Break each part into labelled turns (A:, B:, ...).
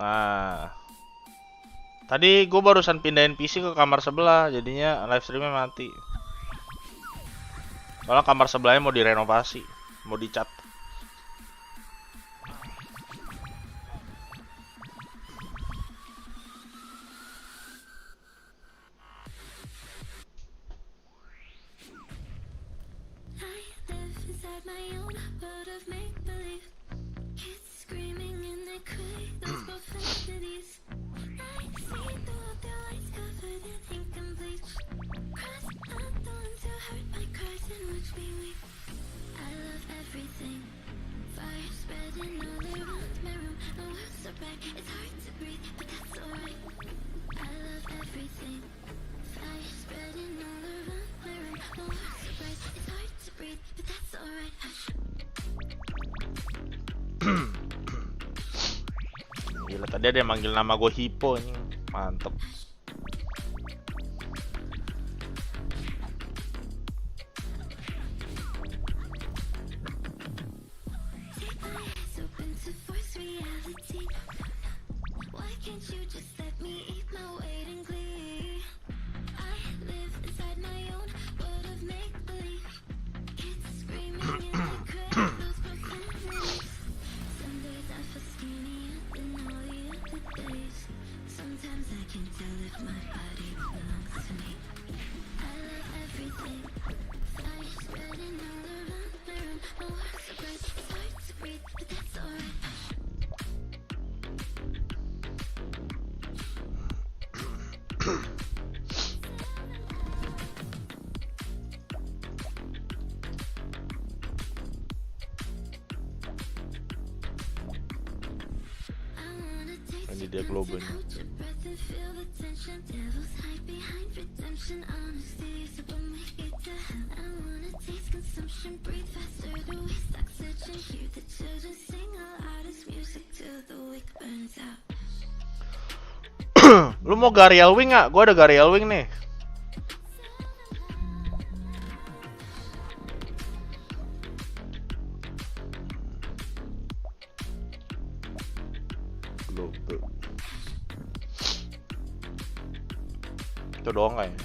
A: Nah, tadi gue barusan pindahin PC ke kamar sebelah, jadinya live streamnya mati. Soalnya kamar sebelahnya mau direnovasi, mau dicat. Gila, tadi ada yang manggil nama gue Hippo ini, mantep. Ini dia globenya. Lu mau Garial Wing nggak? Gua ada Garial Wing nih. Globe. Itu doang nggak ya?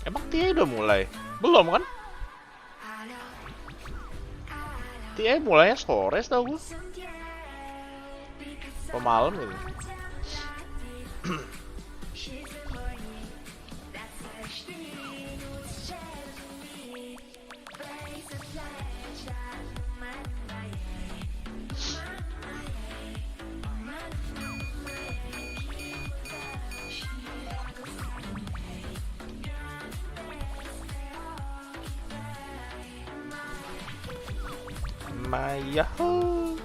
A: Emang TI udah mulai? Belum kan? TI mulainya sore tau gue. Malam ini. Mayahu,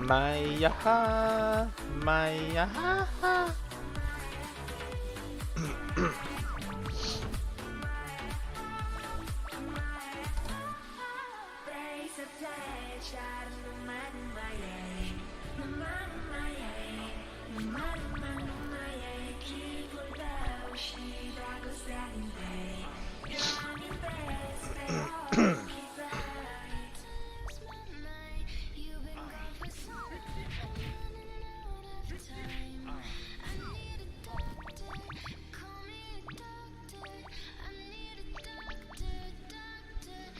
A: Mayaha, Mayaha.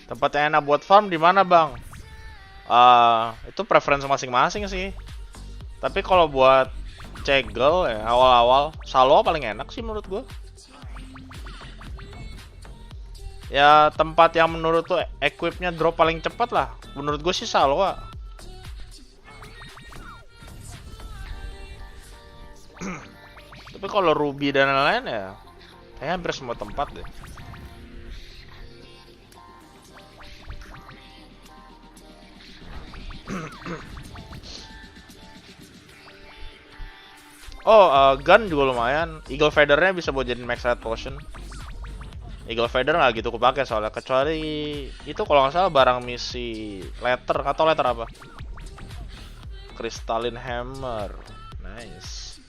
A: Tempat yang enak buat farm di mana, Bang? Itu preferensi masing-masing sih. Tapi kalau buat cegel ya awal-awal Salwa paling enak sih menurut gue. Ya tempat yang menurut tuh equipnya drop paling cepat lah. Menurut gue sih Salwa. Tapi kalau Ruby dan lain-lain ya kayaknya hampir semua tempat deh. Gun juga lumayan. Eagle Feather-nya bisa buat jadi max red potion. Eagle Feather nggak gitu kepake soalnya, kecuali itu kalau nggak salah barang misi letter atau letter apa? Crystalline Hammer, nice.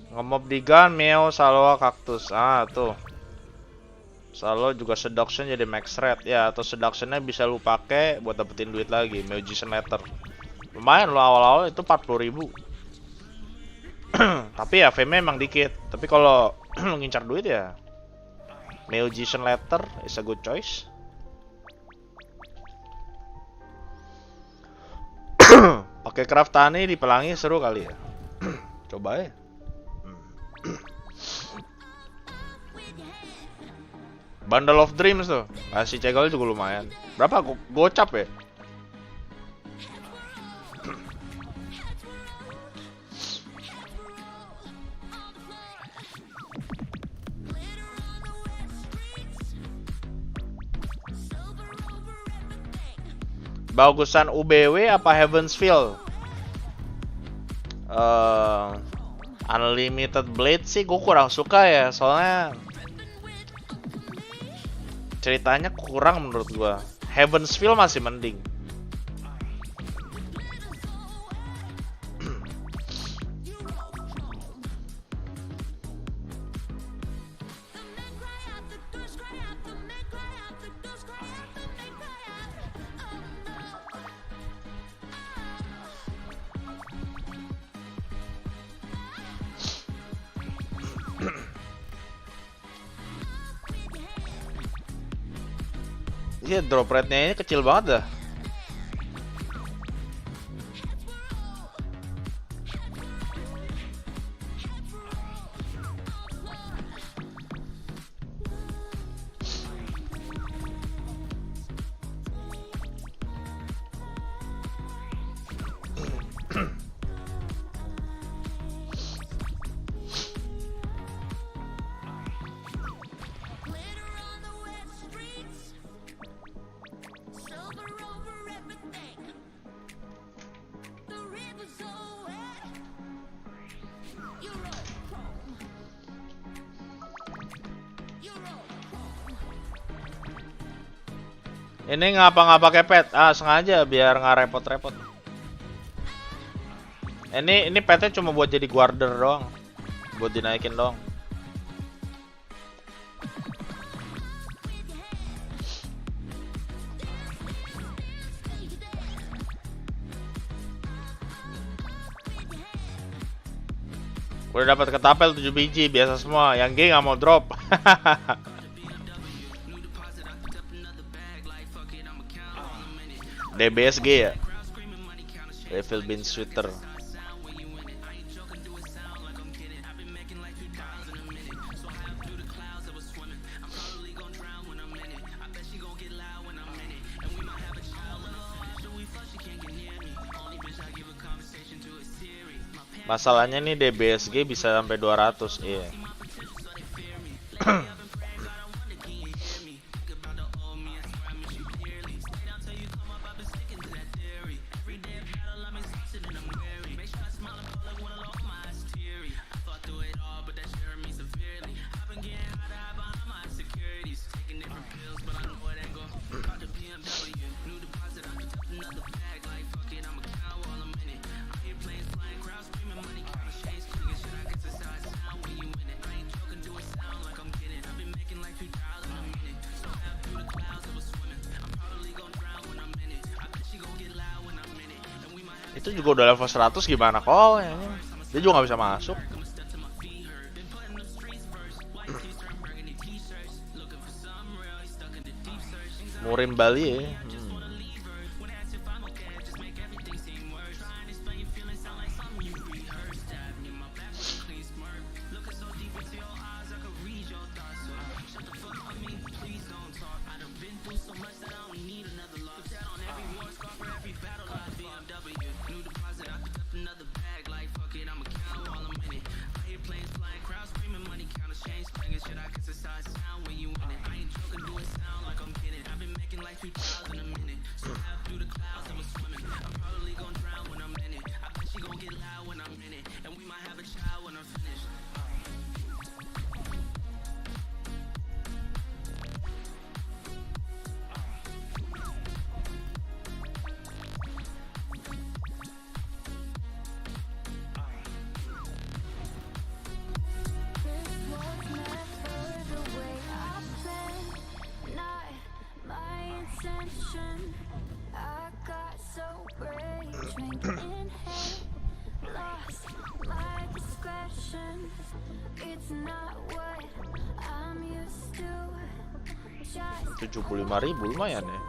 A: Ngemob di gun, meow, salwa, kaktus. Tuh. Salwa juga seduction jadi max red ya, atau seductionnya bisa lu pakai buat dapetin duit lagi, magician letter. Lumayan lo awal-awal itu 40.000. Tapi ya fame emang dikit. Tapi kalau lu ngincar duit ya magician letter is a good choice. Pakai craft tani di pelangi seru kali ya. Coba ya. Bundle of Dreams tuh, kasih cegel juga lumayan. Berapa gocap ya? Bagusan UBW apa Heavensfield? Unlimited Blade sih gue kurang suka ya, soalnya ceritanya kurang menurut gue. Heavensfield masih mending. Iya, drop rate-nya ini kecil banget dah. Ini ngapa pakai pet? Sengaja biar nggak repot-repot. Ini petnya cuma buat jadi guarder doang, buat dinaikin doang. Udah dapat ketapel 7 biji, biasa semua. Yang G nggak mau drop. DBSG ya, Refill Bean Sweeter. Masalahnya nih DBSG bisa sampai 200, iya. Itu juga udah level 100 gimana kok? Dia juga nggak bisa masuk. Murim Bali ya. $75.000 lumayan ya.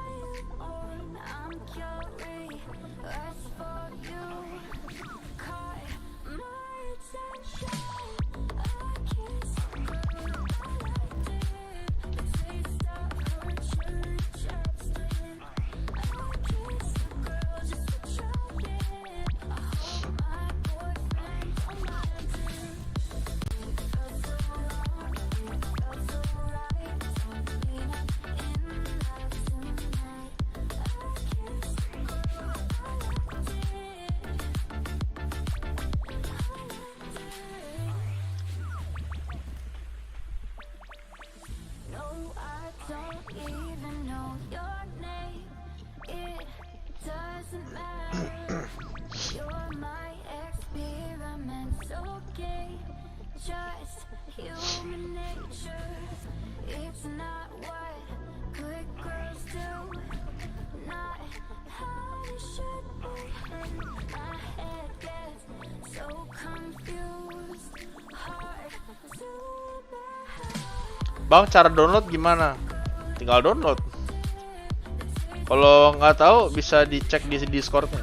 A: Bang, cara download gimana? Tinggal download. Kalau nggak tahu bisa dicek di Discord-nya.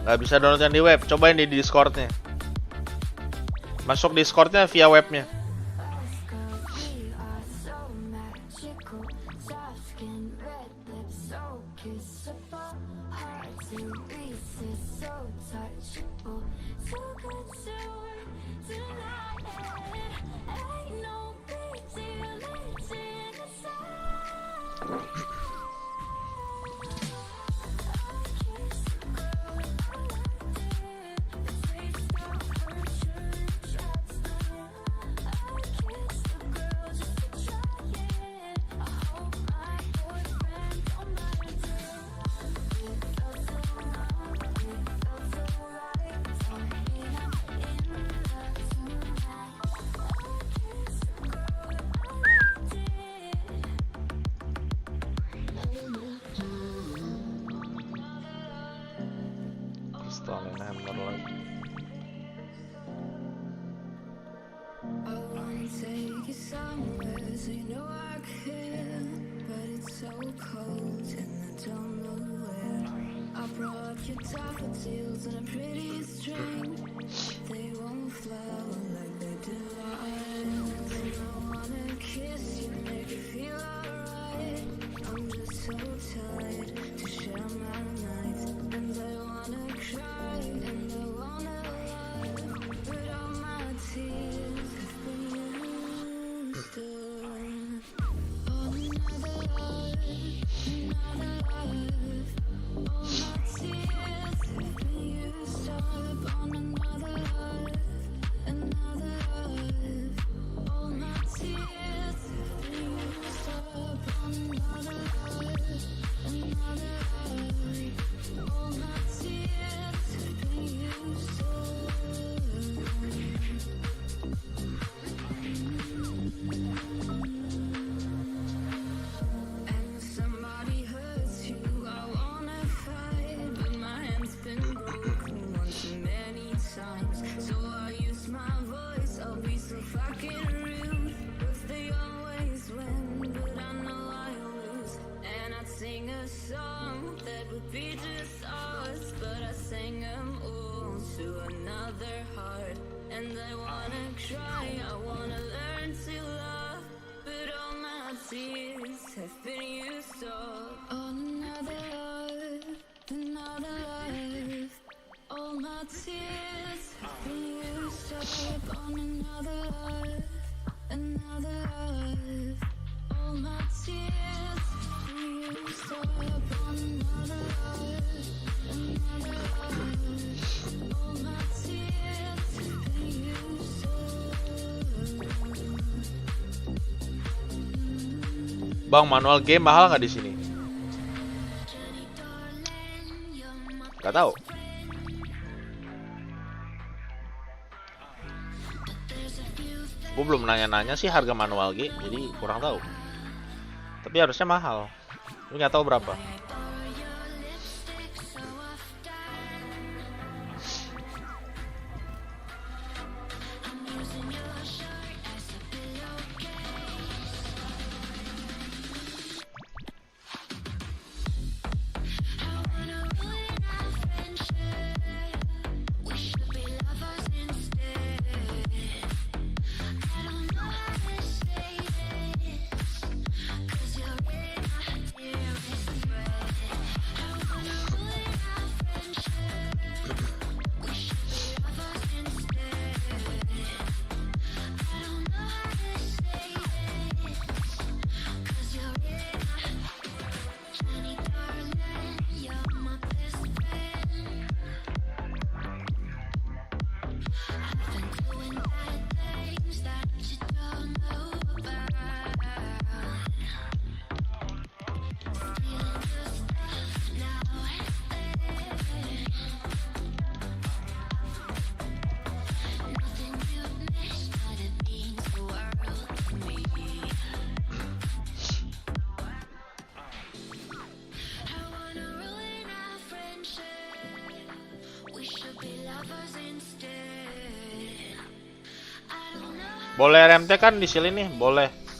A: Nggak bisa download yang di web, cobain di Discord-nya. Masuk Discord-nya via webnya. Bang, manual game mahal nggak di sini? Gak tahu. Gue belum nanya-nanya sih harga manual game, jadi kurang tahu. Tapi harusnya mahal. Lu nggak tahu berapa. Boleh RMT kan di sini nih, boleh.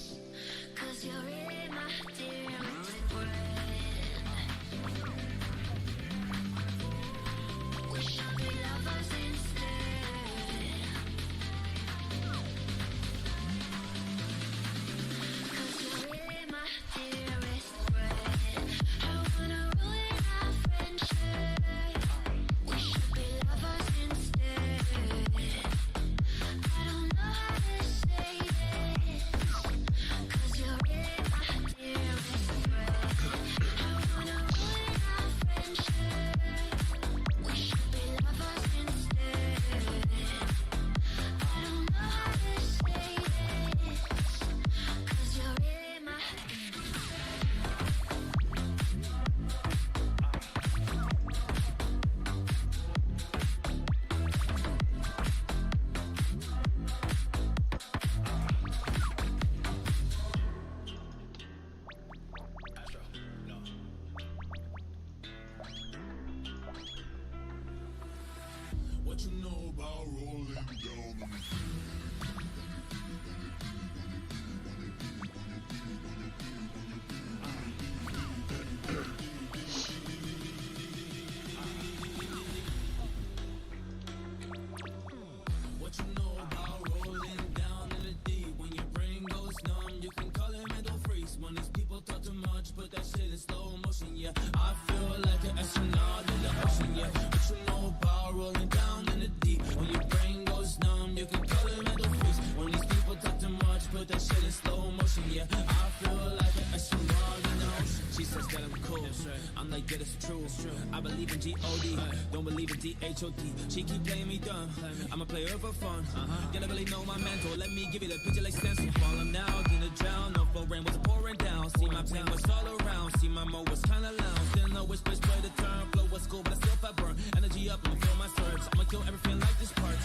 B: I believe in G-O-D, don't believe in D-H-O-D. She keep playing me dumb, I'm a player for fun. You don't really know my mentor, let me give you the picture like stencil. Falling out, in the drown, no flow rain was pouring down. See my pain was all around, see my mo was kinda loud. Still know which place play the turn, flow was cool, but I still fat burn. Energy up, I'ma feel my surge, I'ma kill everything like this part.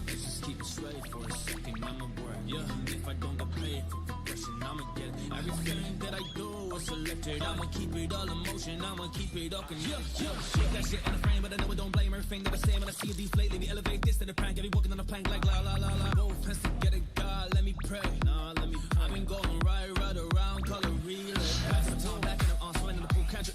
B: Let's just keep it straight for a second, I'ma work. Yeah, if I don't get paid for progression, I'ma get everything that I do is selected. I'ma keep it all in motion, I'ma keep it up and shake that shit in the frame, but I know I don't blame everything that I say when I see these lately. Me elevate this to the prank, I be walking on a plank like la la la la. Both hands together, God, let me pray. Nah, let me pray. I've been going right around, color relay. Pass the time back and I'm on swing in the pool, catch it.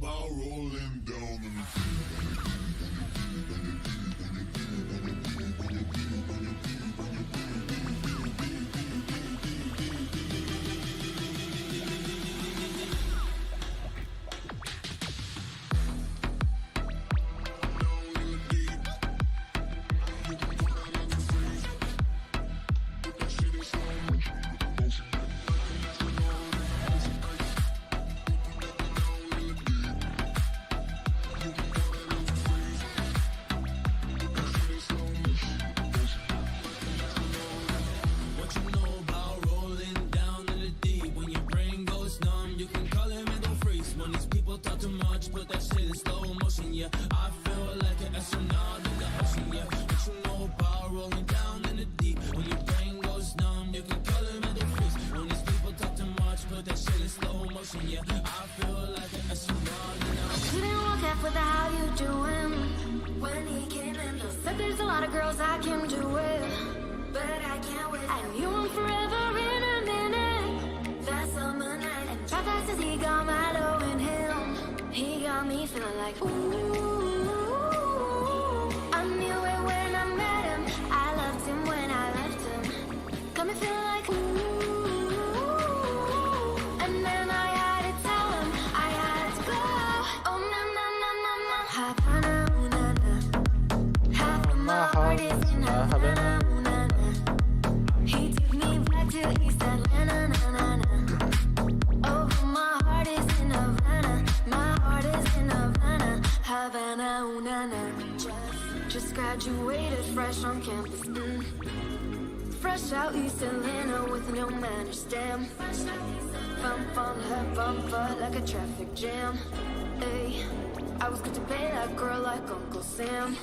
C: about rolling down in the
D: Didn't walk half with the how you doing. When he came in, he said there's a lot of girls I can do with, but I can't wait. I knew him forever in a minute. That summer night, and how fast as he got my low in him, he got me feeling like ooh. I knew it when I met him. I loved him when I left him. Got me feeling like ooh. And then I had to tell him I had to go. Oh na na na na na. Havana, ooh na na. Half of my heart is in Havana, ooh na na. He took me back to East Atlanta, na na na. Oh, my heart is in Havana. My heart is in Havana, Havana, ooh na na. Just graduated fresh on campus. Fresh out East Atlanta with no manners, damn. Bump on her bumper like a traffic jam. Ay, I was good to pay that girl like Uncle Sam.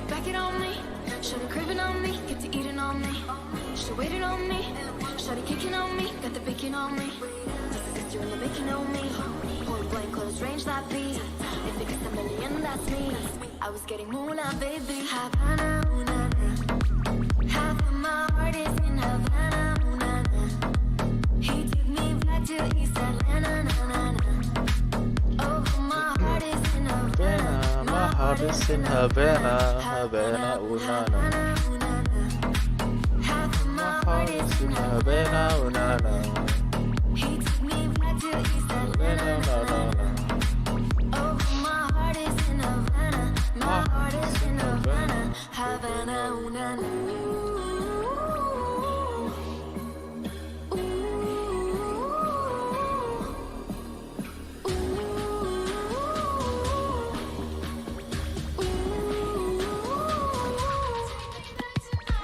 D: Back it on me, shawty craving on me, get to eating on me. She waited on me, shawty kicking on me, got the bacon on me. Sister in the making on me, point blank close range that beat. If it gets a million, that's me. I was getting moolah, baby. Havana, ooh na na. Half of my heart is in Havana, ooh na na. He took me back to East Atlanta, na na na. Oh, my heart is in Havana.
A: My heart is in Havana, Havana, ooh na na.
D: Half of my
A: My
D: heart
A: heart
D: is
A: is
D: in
A: in
D: Havana.
A: Havana, ooh na na.
D: He took me back to East Atlanta, na na na. Oh, my heart is in Havana. My heart is in Havana, Havana, ooh na na.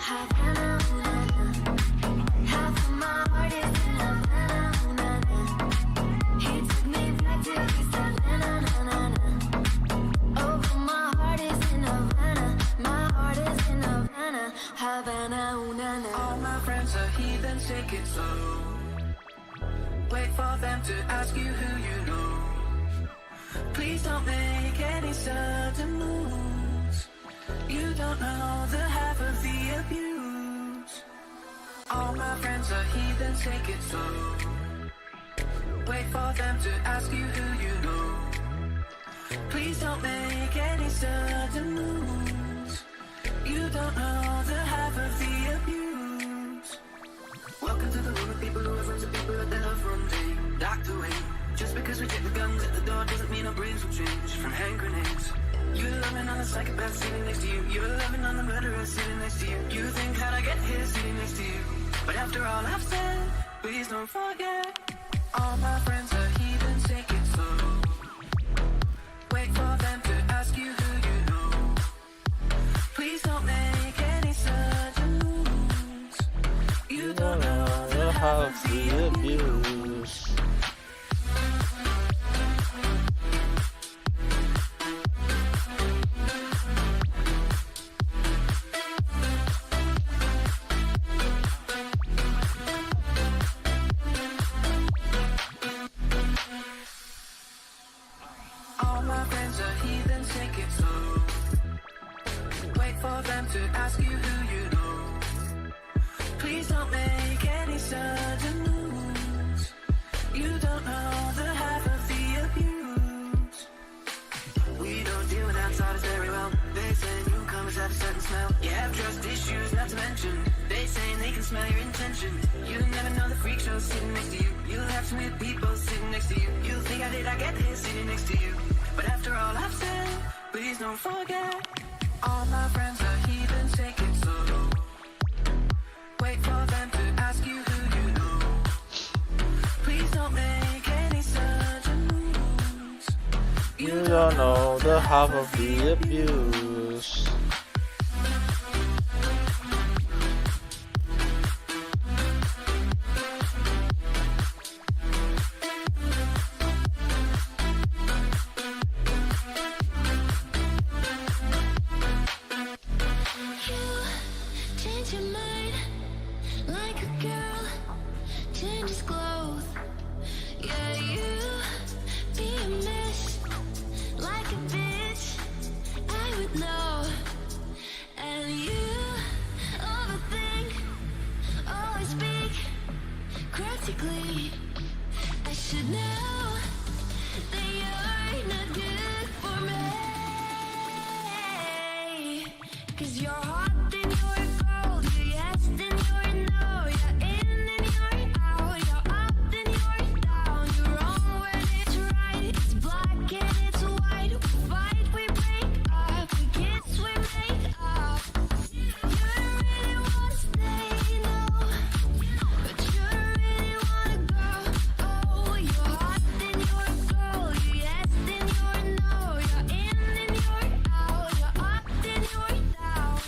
D: Havana, ooh na na. Half of my heart is in Havana, ooh na na. He took me back to East Atlanta, na na na. Oh, my heart is in Havana. My heart is in Havana, Havana, ooh na na.
E: All my friends are heathens, take it slow. Wait for them to ask you who you know. Please don't make any sudden moves. You don't know the half of the abuse. All my friends are heathens, take it slow. Wait for them to ask you who you know. Please don't make any sudden moves. You don't know the half of the abuse. Welcome to the room of people who have run to people that they love run deep, docked away. Just because we take the guns at the door doesn't mean our brains will change from hand grenades. You're loving on the psychopath sitting next to you. You're loving on the murderer sitting next to you. You think how'd I get here sitting next to you? But after all I've said, please don't forget. All my friends are heathens, take it slow. Wait for them to ask you who you know. Please don't make any sudden moves. You don't know the half of the abuse. All my friends are heathens, take it slow. Wait for them to ask you who you know. Please don't make any sudden moves. You don't know the half of the abuse. They say newcomers have a certain smell. You have trust issues, not to mention. They say they can smell your intentions. You never know the freak show sitting next to you. You'll have some weird people sitting next to you. You think I did, I get here sitting next to you. But after all I've said, please don't forget. All my friends are heathens, take it slow. Wait for them to ask you who you know. Please don't make any sudden moves.
A: You don't know the half of the abuse.
D: Change your mind like a girl changes clothes. Yeah, you be a mess like a bitch. I would know. And you overthink, always speak critically. I should know that you're not good for me. 'Cause you're hot, then you're cold. You're yes, then you're no. You're in, then you're out. You're up, then you're down. You're wrong when it's right. It's black and it's white. We fight, we break up. We kiss, we make up. You don't really wanna stay, no. But you don't really wanna go. Oh, you're hot, then you're cold. You're yes, then you're no. You're in, then you're out. You're up, then you're down.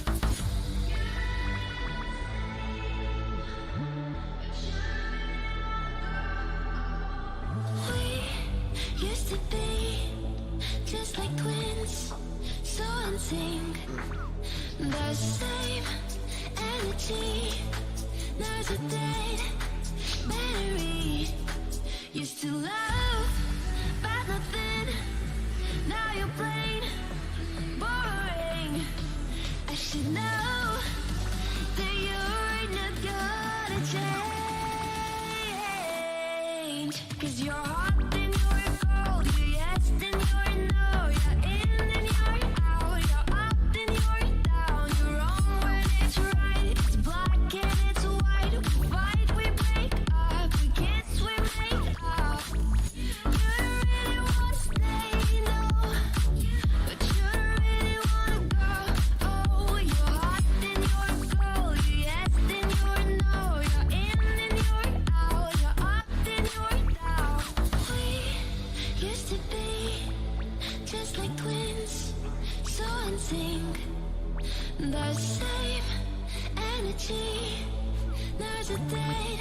D: We used to be just like twins, so in sync. The same energy. There's a dead battery. Used to love, but nothing. Now you're plain boring. I should know that you're not gonna change. 'Cause you're hot, then you're cold. You're yes, then you're no. You're in, then you're out. You're up, then you're down. You're wrong when it's right. It's black and it's white. We fight, we break up. We kiss, we make up. You don't really wanna stay, no. But you don't really wanna go. Oh, you're hot, then you're cold. You're yes, then you're no. You're in, then you're out. You're up, then you're down. We used to be just like twins, so in sync. The same energy. There's a dead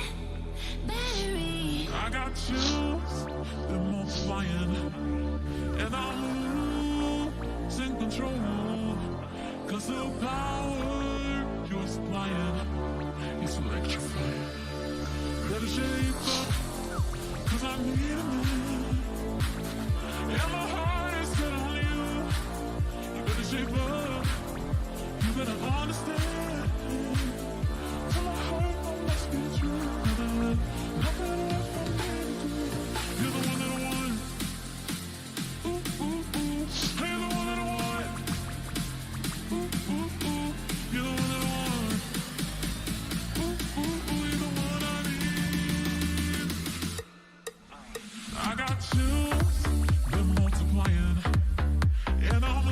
D: battery.
C: I got chills, they're multiplying, and I'm losing control. 'Cause the power you're supplying is electrifying. Better shape up, 'cause I need a man, and my heart is set on you. You better shape up, you better understand. Till my heart must be true. Nothing left for me to do. You're the one that I want. Ooh, ooh, ooh. You're the one that I want. Ooh, ooh, ooh. You're the one that I want. Ooh, ooh, ooh. You're the one I need. I got chills, they're multiplying, and I'm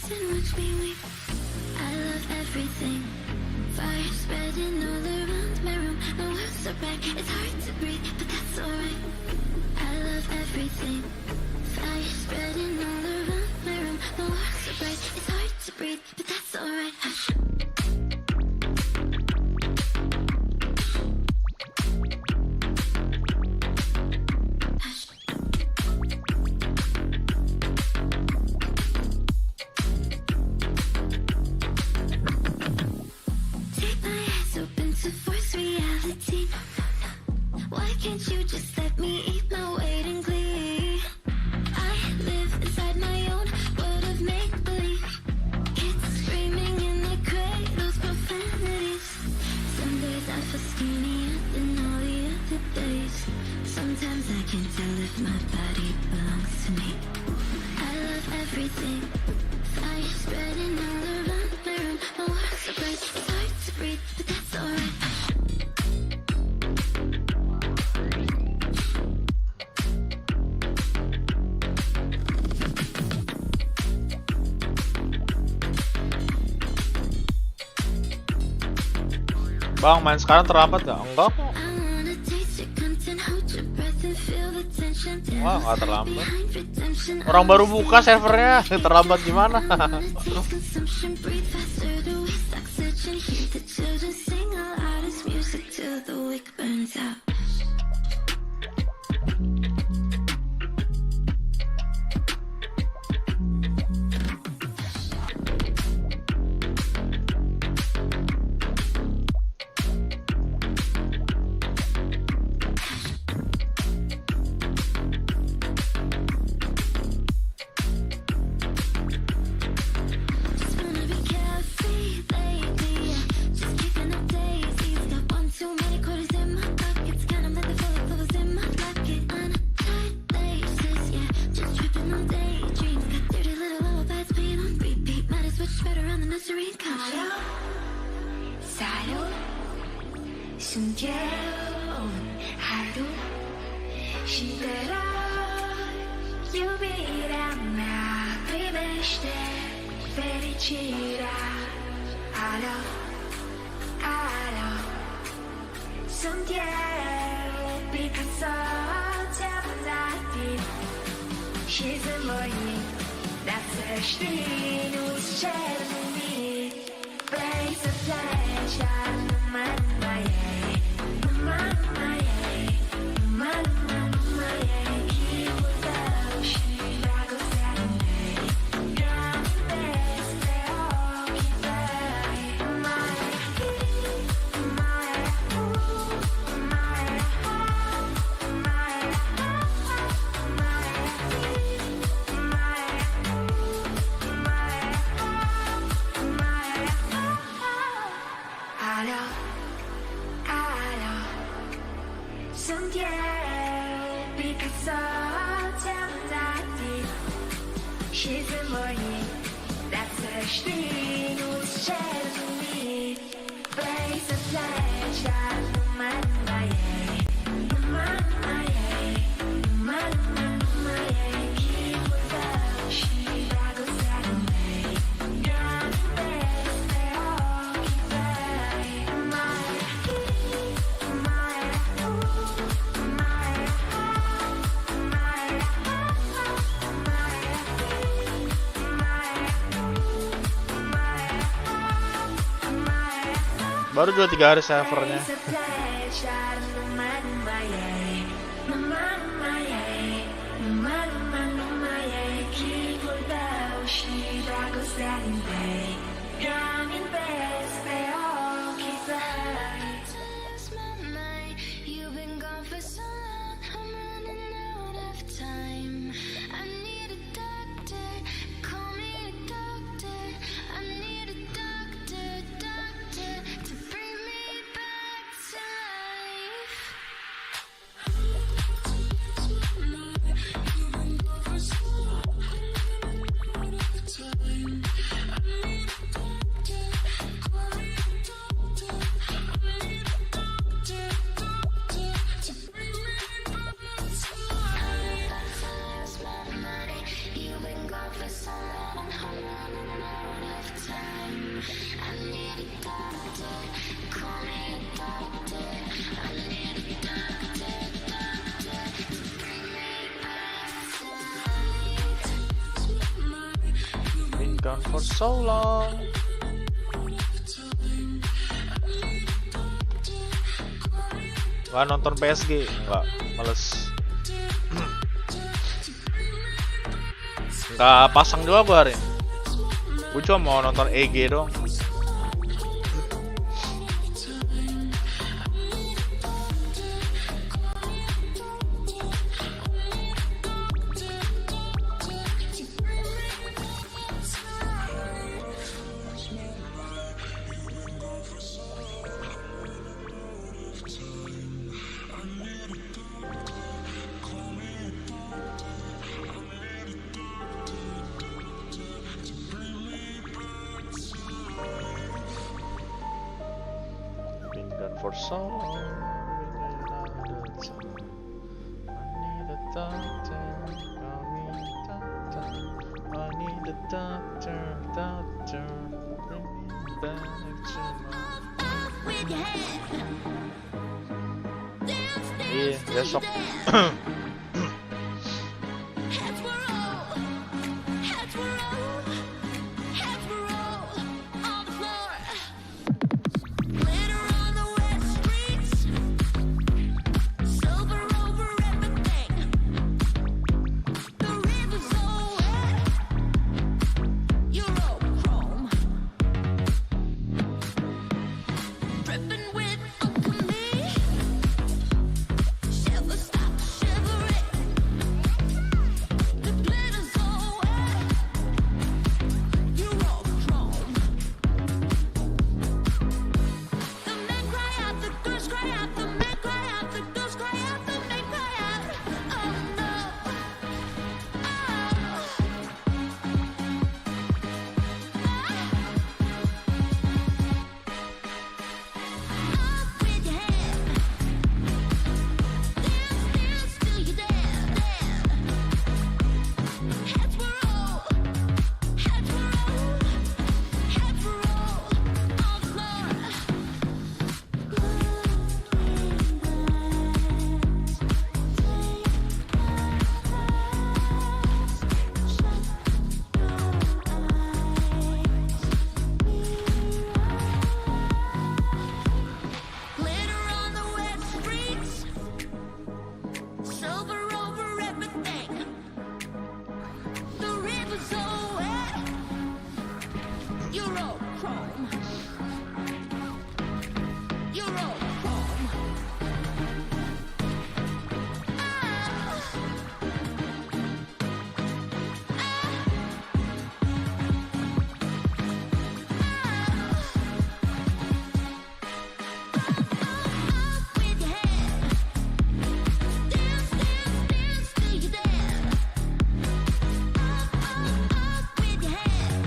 D: eyes and watch me weep. I love everything. Fire spreading all around my room. My world's so bright, it's hard to breathe, but that's alright. I love everything. Fire spreading all around my room. My world's so bright, it's hard to breathe, but that's alright. Hush. Take my eyes open to force reality. Why can't you just let me eat my weight in glee? I live inside my own world of make-believe. Kids screaming in their cradles, profanities. Some days I feel skinnier than all the other days. Sometimes I can't tell if my body belongs to me. I love everything. Fire spreading all around my room. My world's so bright, it's hard to breathe, but that's alright.
A: Bang, main sekarang terlambat gak? Enggak kok.
D: I wanna taste your content, hold your breath and feel the tension.
A: Wah, nggak terlambat.
D: Behind redemption.
A: Orang baru buka servernya, terlambat gimana?
D: I wanna taste consumption, breathe faster, the waste oxygen. Hear the children sing our loudest music till the wick burns out. Just wanna be carefree lately, yeah. Just kicking up daisies. Got one too many quarters in my pockets. Kind of like the full of bubbles in my pocket. Untied laces, yeah. Just tripping on daydreams. Got dirty little lullabies playing on repeat. Might as well spread around the nursery and couch.
F: 사로 숨겨온 하루 신대로 유비란 나 비메시대 페리치라 알아 손뒤에 비카소 잡아다니 시즌 모임 낯설시 누스체르니 Place of pleasure, my keep without she I go Saturday. You're the best, they all keep 알아 손뒤에 비카소 잡아다니 시즌 모임 낯설시 누스체르니 Place of pleasure, keep without she I go Saturday. You're the best, they all keep
A: Baru 2-3 hari servernya.
D: Lose my mind. You've been gone for so long, I'm running out of time. I need a doctor, call me a doctor. I need a doctor to bring me back to life.
C: Time. I need a doctor, call me a doctor. I need
A: down for so long. Gak nonton PSG? Enggak, males. Nggak pasang juga gue hari ini. Gue cuma mau nonton EG doang. For so long, I need a doctor, I need a doctor, bring me back to
D: With your hand. Dance,
A: Iya, besok.
D: heads were roll. Heads were roll. Heads were roll on the floor. Glitter on the wet streets. Silver over everything. The river's so wet. You're all chrome. Dripping with alchemy. Shiver, stop shivering. The glitter's so wet. You're all chrome. The men cry out, the girls cry out, the men cry out, the girls cry out, the men cry out. Oh no. Up with your hand. Dance, dance till you're dead. Heads were roll. Heads were roll. Heads were roll on the floor. Glitter on the wet streets. Silver over everything. The river's so wet. You're all chrome. You're all chrome. Up with your hand. Dance, dance, dance till you're dead. Up with your hand.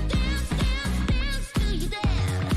D: Dance, dance, dance till you're dead.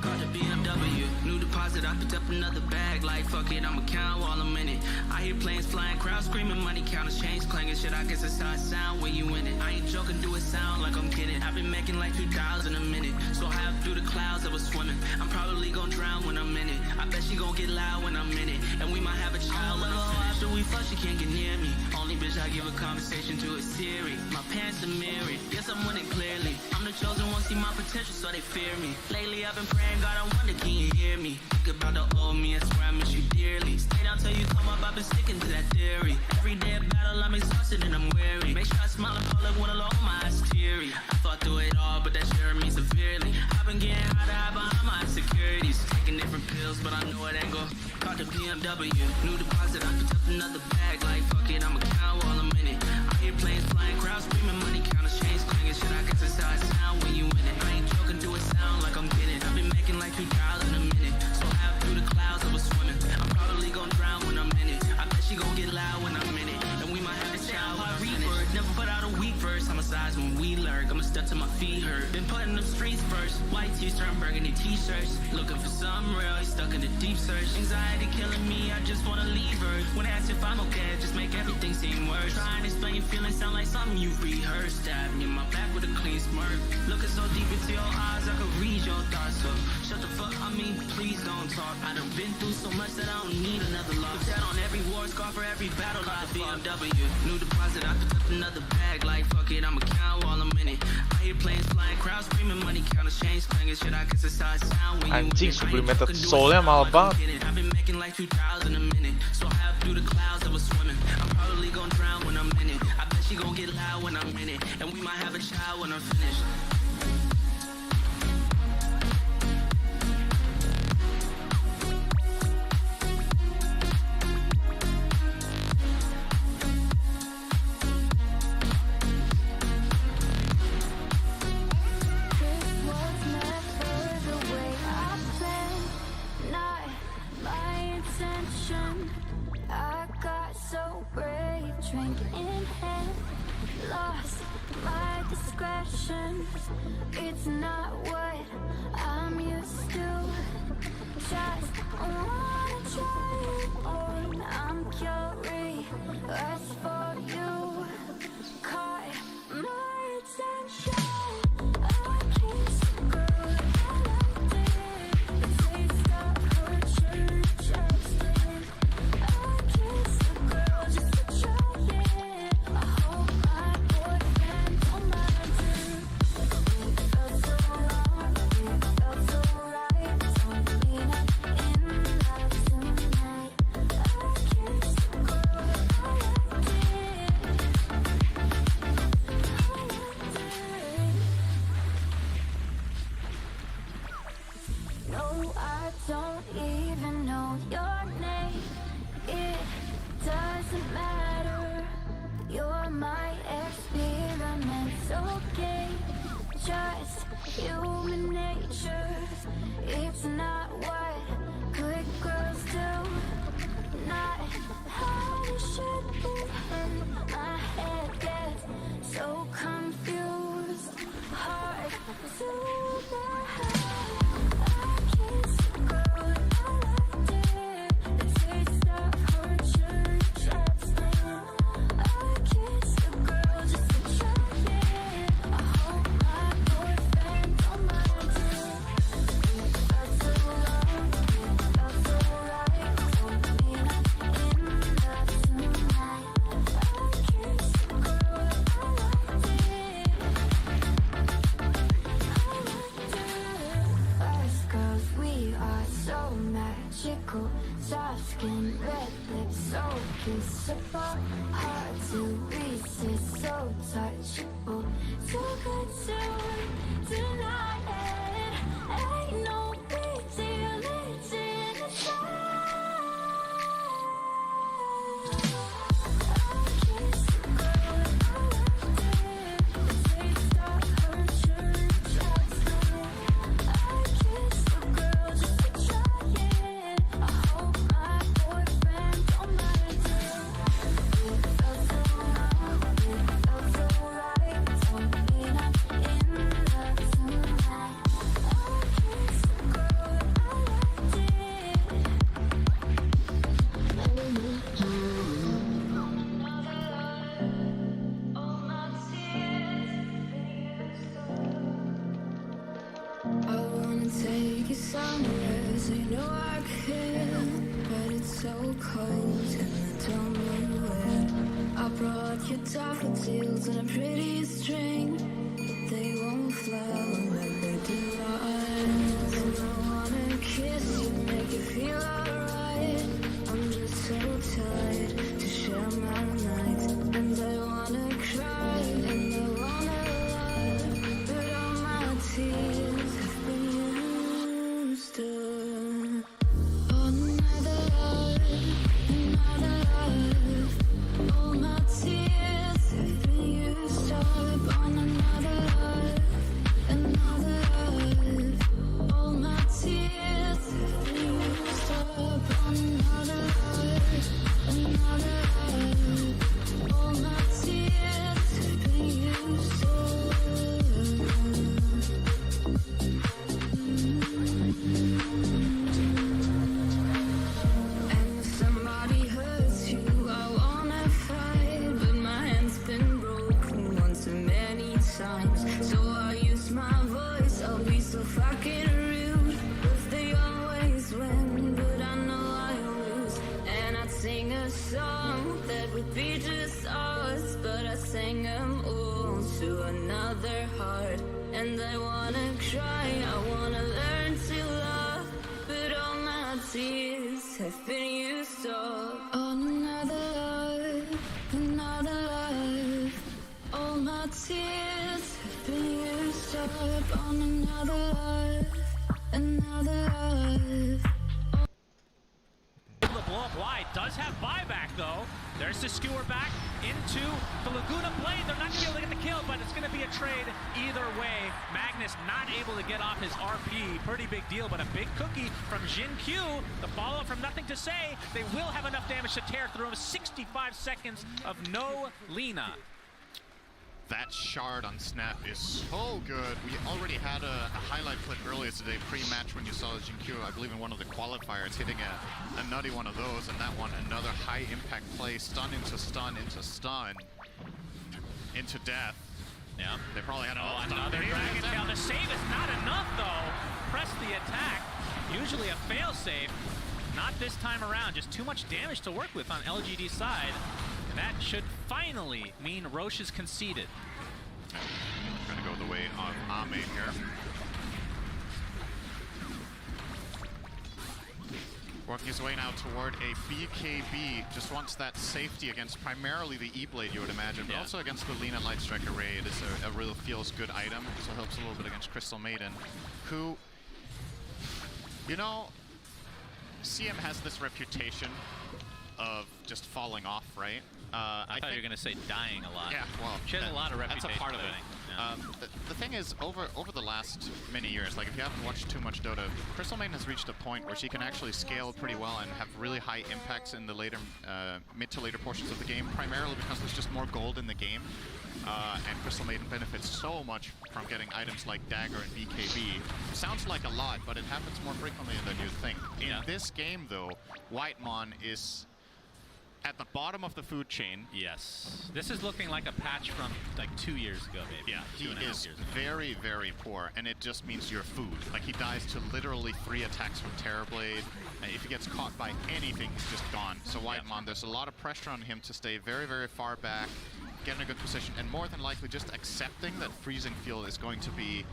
E: Got the BMW, new deposit, I picked up another bag. Like fuck it, I'ma count while I'm in it. I hear planes flying, crowds screaming, money counters, chains clanging. Shit, I guess that's how it sound when you in it. I ain't joking, do it sound like I'm kidding. I've been making like 2,000 a minute, so half through the clouds I was swimming. I'm probably gonna drown when I'm in it. I bet she gon' get loud when I'm in it, and we might have a child when I'm finished. After we fuck, she can't get near me. Only bitch I give a conversation to is Siri. My pants are mirrored, yes I'm winning clearly. I'm the chosen one, see my potential, so they fear me. Lately I've been praying, God, I wonder, can you hear me? Think about the old me, I swear I miss you dearly. Stay down till you come up, I've been sticking to that theory. Every day a battle, I'm exhausted and I'm weary. Make sure I smile in public when alone, my eyes teary. I thought through it all, but that scared me severely. I've been getting high to hide behind my insecurities. Taking different pills, but I know it ain't go. Caught the BMW, new deposit, I picked up another bag. Like fuck it, I'ma count while I'm in it. I hear planes flying, crowds screaming, money counters, chains clanging. Shit, I guess that's how it sound when you in it. I ain't joking, do it sound like I'm kidding. I've been making like 2,000 a minute, so half through the clouds I was swimming. I'm probably gonna drown when I'm in it. I bet she gon' get loud when I'm in it, and we might have a child when I'm in it. Never put out a weak verse, I'm a size when we lurk. I'ma step till my feet hurt. Been putting them streets first. White tees turn burgundy t-shirts. Looking for something real, he's stuck in the deep search. Anxiety killing me, I just wanna leave her. When I ask if I'm okay, just make everything
B: everything seem worse. Trying to explain your feelings sound like something you rehearsed. Stab me in my back with a clean smirk. Looking so deep into your eyes, I could read your thoughts. So shut the fuck, I mean, please don't talk. I done been through so much that I don't need another loss. That on every war scar for every battle, like a BMW. New deposit, I picked up another bag. Like fuck it, I'ma count while I'm in it. I hear planes flying, crowds screaming, money counters, chains clanging. Shit, I guess it's how it sound when you
A: Anjing,
B: win.
A: sublimated soulnya mahal banget.
B: I've been making like 2,000 a minute, so I have through the clouds I was swimming. I'm probably gonna drown when I'm in it. I bet she gonna get loud when I'm in it, and we might have a child when I'm finished.
D: This was never the way I planned, not my intention. I got so brave, drink in hand, lost my discretion. It's not what I'm used to. Just wanna try it on. I'm curious for you. Caught my attention. I kissed a girl I liked it. The taste of her church accent. I kissed a girl just to try it. I hope my boyfriend don't mind it. It felt so wrong, it felt so right. Told me not in love tonight. I kissed a girl I liked it. No, I don't even know your name. It doesn't matter. You're my experimental game. Just human nature. It's not what good girls do. Not how it should be. My head gets so confused. Hard to bear. I kissed a girl I liked it. The taste of her church accent. I kissed a girl just to try it. I hope my boyfriend don't mind it. It felt so wrong, it felt so right. Told me not in love tonight. I kissed a girl I liked it. Us girls, we are so magical. Soft skin, red lips, so kissable. Hard to resist, so touchable. Too good to deny it. Ain't no big deal, it's in the side. I kissed a girl I liked it. The taste of her church accent. I kissed a girl just to try it. I hope my boyfriend don't mind it. It felt so wrong, it felt so right. Told me not in love tonight. I kissed a girl I liked it. All my tears. I wanna take you somewhere, so you know I can. But it's so cold and I don't know where. I brought you daffodils and a pretty string. They won't flower like they do ours. And I wanna kiss you, make you feel alright. I'm just so tired to share my nights. And I wanna cry and I wanna lie, but all my tears have been used up. Another life, another life. All my tears have been used up on another life, another life. All my tears have been used up on another life, another life. All my to another heart. And I wanna cry, I wanna learn to love, but all my tears have been used up on another love, another love. All my tears have been used up on another love, another love.
G: Able to blow up wide, does have buyback though. There's the skewer back into the Laguna Blade. They're not gonna be able to get the kill, but it's gonna be a trade either way. Magnus not able to get off his RP. Pretty big deal, but a big cookie from Jin Q. The follow-up from Nothing to Say. They will have enough damage to tear through him. 65 seconds of no Lina.
H: That shard on Snap is so good. We already had a highlight clip earlier today, pre-match, when you saw Jin Q, I believe in one of the qualifiers, hitting a nutty one of those, and that one, another high impact play, stun into stun into stun, into death.
G: Yeah.
H: They probably had
G: Another Dragon Tail. The save is not enough though. Press the attack. Usually a fail save. Not this time around. Just too much damage to work with on LGD's side. And that should finally mean Roche is conceded.
H: Gonna go the way of Ame here. Working his way now toward a BKB. Just wants that safety against primarily the E-Blade, you would imagine, but also against the Lina Light Strike Array. It is a real feels good item, so helps a little bit against Crystal Maiden, who, you know, CM has this reputation of just falling off, right?
G: I thought you were going to say dying a lot.
H: Yeah, well,
G: she has a lot of reputation.
H: That's a part of it.
G: Yeah.
H: The thing is, over the last many years, like if you haven't watched too much Dota, Crystal Maiden has reached a point where she can actually scale pretty well and have really high impacts in the later, mid to later portions of the game, primarily because there's just more gold in the game. And Crystal Maiden benefits so much from getting items like Dagger and BKB. Sounds like a lot, but it happens more frequently than you think. In this game, though, Whitemon is at the bottom of the food chain.
G: Yes. This is looking like a patch from like 2 years ago, maybe.
H: Yeah, he
G: 2.5
H: is
G: years ago.
H: very, very poor, and it just means you're food. Like, he dies to literally 3 attacks from Terrorblade. If he gets caught by anything, he's just gone. So Whitemon, there's a lot of pressure on him to stay very, very far back, get in a good position, and more than likely just accepting that Freezing Field is going to be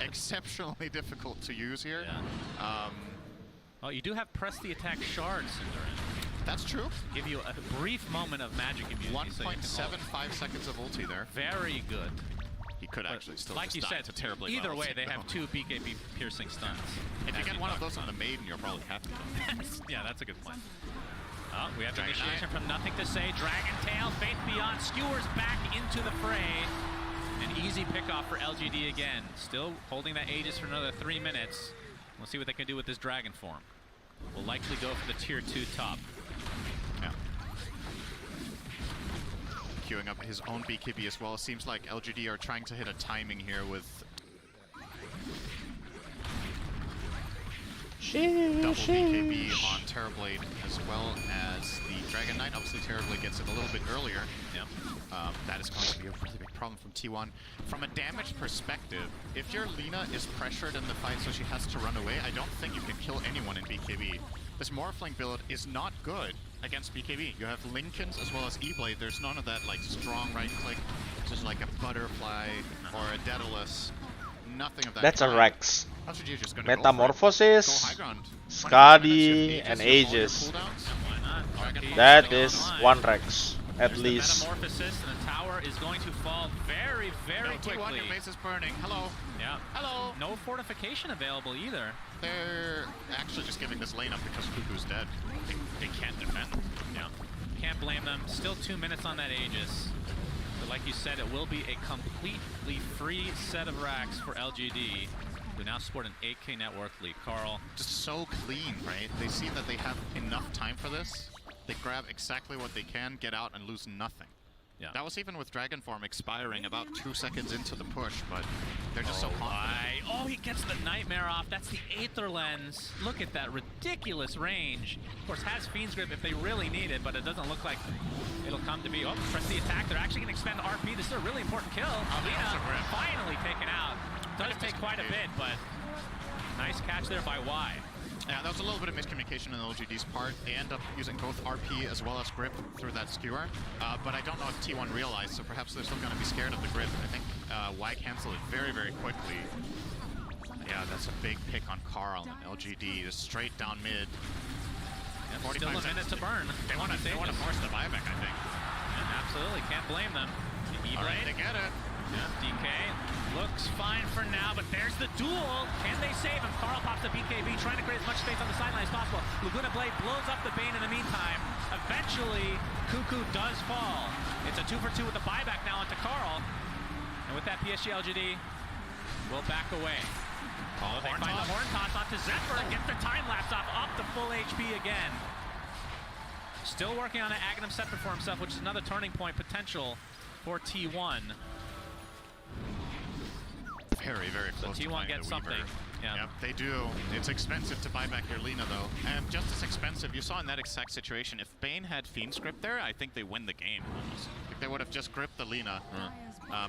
H: exceptionally difficult to use here.
G: Yeah. Oh, you do have press the attack shards, Cinderin.
H: That's true.
G: Give you a brief moment of magic immunity.
H: 1.75 seconds of ulti there.
G: Very good.
H: He could actually still
G: like
H: just
G: you
H: die
G: said,
H: to Terrorblade.
G: either way,
H: ulti,
G: they
H: though.
G: have 2 BKB piercing stuns.
H: If you get one of those on the Maiden, you're probably happy.
G: Yeah, that's a good point. Oh, we have the initiation from Nothing to Say. Dragon Tail, Faith Beyond, skewers back into the fray. An easy pickoff for LGD again. Still holding that Aegis for another 3 minutes. We'll see what they can do with this Dragon form. We'll likely go for the tier 2 top.
H: Yeah. Queuing up his own BKB as well. Seems like LGD are trying to hit a timing here with double BKB on Terrorblade as well as the Dragon Knight. Obviously Terrorblade gets it a little bit earlier.
G: Yeah.
H: That is going to be a really big problem from T1. From a damage perspective, if your Lina is pressured in the fight so she has to run away, I don't think you can kill anyone in BKB. This Morphling build is not good against BKB. You have Lincolns as well as E-Blade. There's none of that like strong right click, just like a Butterfly or a Daedalus. Nothing of that.
A: That's a Rex.
H: Just gonna
A: Metamorphosis,
H: go
A: Skadi, and Aegis. That is one Rex, at
G: There's
A: least.
G: The Metamorphosis, and the tower is going to fall very, very quickly.
H: Your base is burning. Hello.
G: Yeah.
H: Hello.
G: No fortification available either.
H: They're actually just giving this lane up because Cuckoo's dead.
G: They can't defend. Yeah. Can't blame them. Still 2 minutes on that Aegis. But like you said, it will be a completely free set of racks for LGD, who now sport an 8K network lead. Carl.
H: Just so clean, right? They see that they have enough time for this. They grab exactly what they can, get out, and lose nothing.
G: Yeah.
H: That was even with Dragon Form expiring about 2 seconds into the push, but they're just so confident.
G: Oh, he gets the Nightmare off. That's the Aether Lens. Look at that ridiculous range. Of course, has Fiend's Grip if they really need it, but it doesn't look like it'll come to be. Oh, press the attack. They're actually going to expend RP. This is a really important kill. Alina finally taken out. Does take quite a bit, but nice catch there by Y.
H: Yeah, that was a little bit of miscommunication on LGD's part. They end up using both RP as well as grip through that skewer. But I don't know if T1 realized, so perhaps they're still going to be scared of the grip. I think Y canceled it very, very quickly. Yeah, that's a big pick on Carl and LGD, just straight down mid.
G: Yeah, still a minute to burn.
H: They want to force the buyback, I think.
G: Yeah, absolutely, can't blame them.
H: All right, they get it.
G: Yeah, DK looks fine for now, but there's the duel. Can they save him? Carl pops the BKB, trying to create as much space on the sideline as possible. Laguna Blade blows up the Bane in the meantime. Eventually, Cuckoo does fall. It's a 2-for-2 with the buyback now into Carl. And with that, PSG LGD will back away. Oh, they find the horn toss onto Zephyr, gets the time lapse off, up to full HP again. Still working on an Aghanim Scepter for himself, which is another turning point potential for T1.
H: Very, very close.
G: So T1 gets something. Yeah.
H: Yep, they do. It's expensive to buy back your Lina, though. And just as expensive, you saw in that exact situation, if Bane had Fiend Script there, I think they win the game, almost. Like, they would have just gripped the Lina.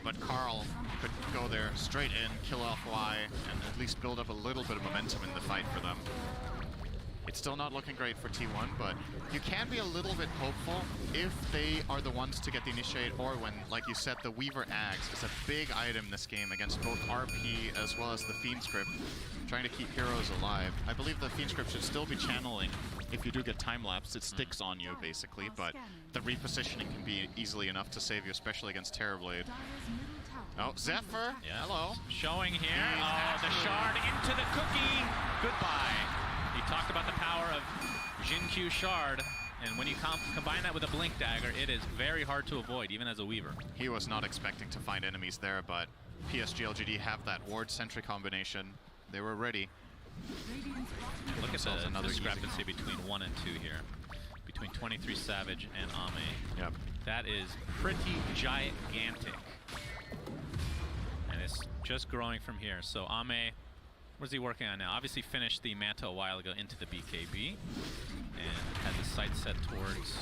H: But Carl could go there straight in, kill off Y, and at least build up a little bit of momentum in the fight for them. It's still not looking great for T1, but you can be a little bit hopeful if they are the ones to get the initiate, or when, like you said, the Weaver Axe is a big item in this game against both RP as well as the Fiend Script, trying to keep heroes alive. I believe the Fiend Script should still be channeling. If you do get time-lapse, it sticks on you, basically, but the repositioning can be easily enough to save you, especially against Terrorblade. Oh, Zephyr,
G: yeah.
H: Hello.
G: Showing here, oh, the shard into the cookie, goodbye. He talked about the power of Jin-Q Shard, and when you combine that with a Blink Dagger, it is very hard to avoid, even as a Weaver.
H: He was not expecting to find enemies there, but PSG LGD have that Ward Sentry combination. They were ready.
G: Look at the discrepancy between 1 and 2 here, between 23 Savage and Ame.
H: Yep.
G: That is pretty gigantic. And it's just growing from here. So Ame, what's he working on now? Obviously finished the Manta a while ago into the BKB and had the sight set towards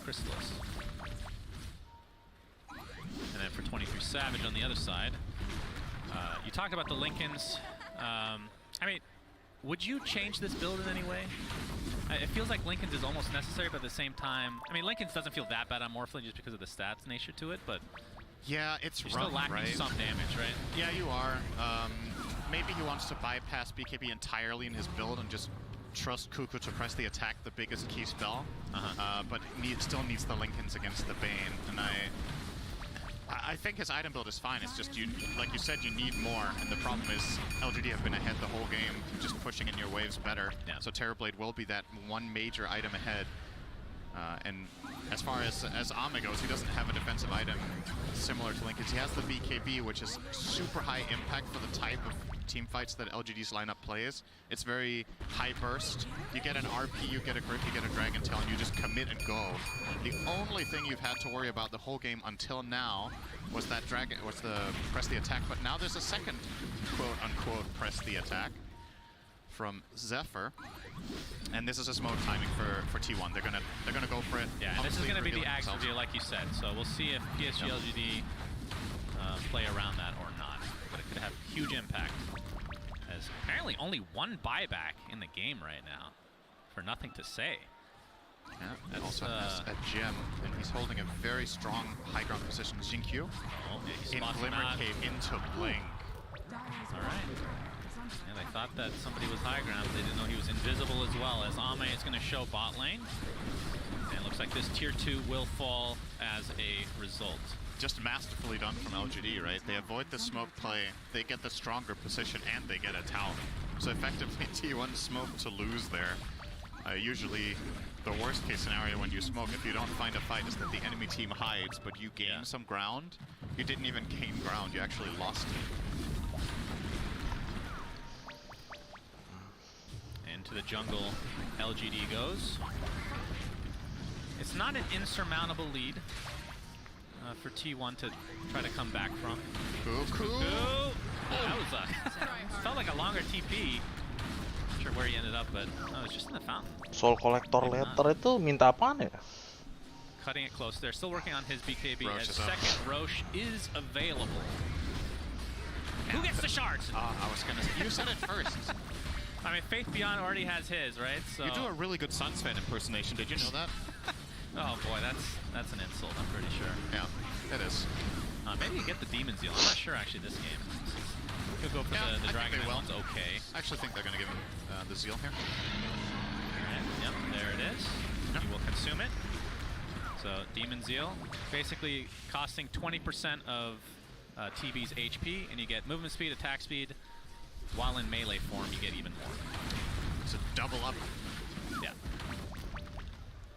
G: Chrysalis. And then for 23 Savage on the other side, you talked about the Lincolns. I mean, would you change this build in any way? It feels like Lincolns is almost necessary, but at the same time, I mean, Lincolns doesn't feel that bad on Morphling just because of the stats nature to it, but
H: yeah, it's
G: you're still lacking some damage, right?
H: Yeah, you are. Maybe he wants to bypass BKB entirely in his build and just trust Cuckoo to press the attack, the biggest key spell, but still needs the Lincolns against the Bane, and I think his item build is fine. It's just, like you said, you need more, and the problem is LGD have been ahead the whole game, just pushing in your waves better. Yeah. So Terrorblade will be that one major item ahead. And as far as Ame goes, he doesn't have a defensive item similar to Lincoln's. He has the BKB, which is super high impact for the type of team fights that LGD's lineup plays. It's very high burst. You get an RP, you get a grip, you get a Dragon Tail, and you just commit and go. The only thing you've had to worry about the whole game until now was that press the attack, but now there's a second quote-unquote press the attack from Zephyr. And this is a smoke timing for T1. They're gonna go for it.
G: Yeah, and this is gonna be the axe reveal, like you said. So we'll see if PSG LGD play around that or not. But it could have huge impact. As apparently only one buyback in the game right now, for nothing to say.
H: Yeah, and also has a gem, and he's holding a very strong high ground position. Jin-Q in Glimmer Cave into Blink.
G: Alright. And they thought that somebody was high ground, but they didn't know he was invisible as well, as Ame is going to show bot lane. And it looks like this tier 2 will fall as a result.
H: Just masterfully done from LGD, right? They avoid the smoke play, they get the stronger position, and they get a tower. So effectively, T1 smoke to lose there. Usually, the worst case scenario when you smoke, if you don't find a fight, is that the enemy team hides, but you gain some ground. You didn't even gain ground, you actually lost it.
G: Into the jungle, LGD goes. It's not an insurmountable lead for T1 to try to come back from.
H: Cool.
G: That was felt like a longer TP. Not sure where he ended up, but no, it was just in the fountain.
A: Soul Collector letter itu minta apaan ya?
G: Cutting it close. They're still working on his BKB
H: Roche
G: as
H: is up.
G: second Roche is available. Who gets the shards?
H: I was gonna say, you said it first.
G: I mean, Faith Beyond already has his, right? So.
H: You do a really good Sunsfan impersonation. Did you know that?
G: Oh boy, that's an insult. I'm pretty sure.
H: Yeah, it is.
G: Maybe you get the Demon Zeal. I'm not sure actually this game. Could go for the Dragon one's okay.
H: I actually think they're going to give him the Zeal here.
G: Alright, yep, there it is.
H: Yep.
G: You will consume it. So Demon Zeal, basically costing 20% of TB's HP, and you get movement speed, attack speed. While in melee form, you get even more.
H: It's a double up.
G: Yeah.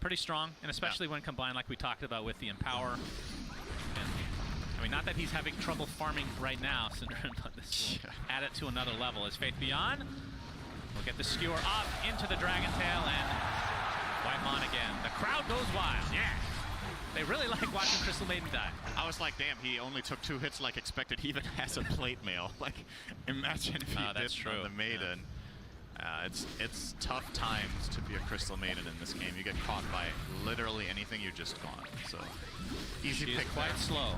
G: Pretty strong, and especially when combined, like we talked about, with the Empower. And, I mean, not that he's having trouble farming right now, Syndrome, but this will add it to another level. As Faith Beyond will get the skewer up into the Dragon Tail and wipe on again. The crowd goes wild. Yeah. They really like watching Crystal Maiden die.
H: I was like, damn, he only took 2 hits like expected. He even has a plate mail. Like, imagine if he did on the Maiden. Yeah. It's tough times to be a Crystal Maiden in this game. You get caught by literally anything, you're just gone. So, easy
G: She
H: pick
G: is quite
H: there.
G: slow,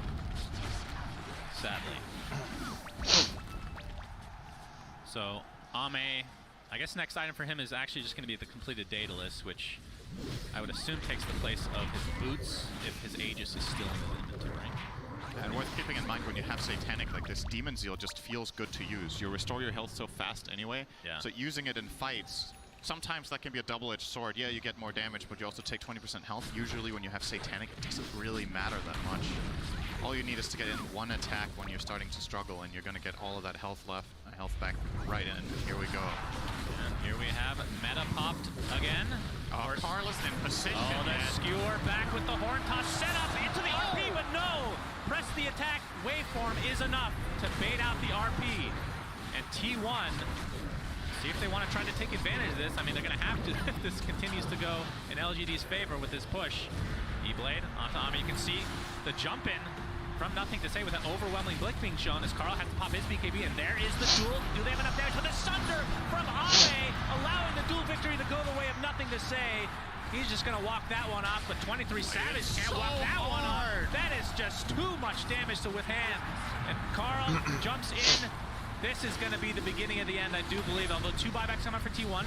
G: sadly. So, Ame, I guess next item for him is actually just going to be the completed Daedalus, which I would assume takes the place of his boots if his Aegis is still in the inventory.
H: And worth keeping in mind when you have Satanic like this, Demon Zeal just feels good to use. You restore your health so fast anyway, so using it in fights, sometimes that can be a double-edged sword. Yeah, you get more damage, but you also take 20% health. Usually when you have Satanic, it doesn't really matter that much. All you need is to get in one attack when you're starting to struggle, and you're going to get all of that health back right in. Here we go.
G: And here we have Meta popped again.
H: Oh, Carlos in position.
G: Oh, that skewer back with the horn toss set up into the RP, but no! Press the attack waveform is enough to bait out the RP. And T1, see if they want to try to take advantage of this. I mean, they're going to have to if this continues to go in LGD's favor with this push. E-Blade onto Ami. You can see the jump in from nothing to say with an overwhelming Blick being shown as Carl has to pop his BKB, and there is the duel. Do they have enough damage for the Sunder from Ame, allowing the duel victory to go the way of nothing to say. He's just going to walk that one off, but 23 Savage can't walk that one off. That is just too much damage to withstand. And Carl jumps in. This is going to be the beginning of the end, I do believe, although 2 buybacks come up for T1.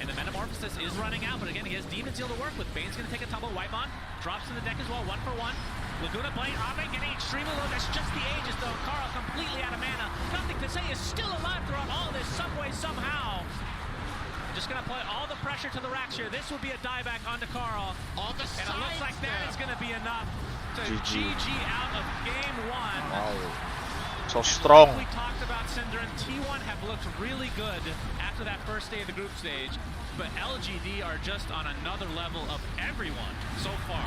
G: And the Metamorphosis is running out, but again, he has Demon Zeal to work with. Bane's going to take a tumble, wipe on, drops to the deck as well, 1 for 1. Laguna Blade, Ave getting extremely low. That's just the Aegis, though. Carl completely out of mana. Nothing to say is still alive throughout all this, some way, somehow. Just going to apply all the pressure to the racks here. This will be a dieback onto Carl.
H: All the
G: and it looks like that is going to be enough to GG out of game 1.
A: Wow. So strong.
G: We talked about Syndra and T1 have looked really good after that first day of the group stage, but LGD are just on another level of everyone so far.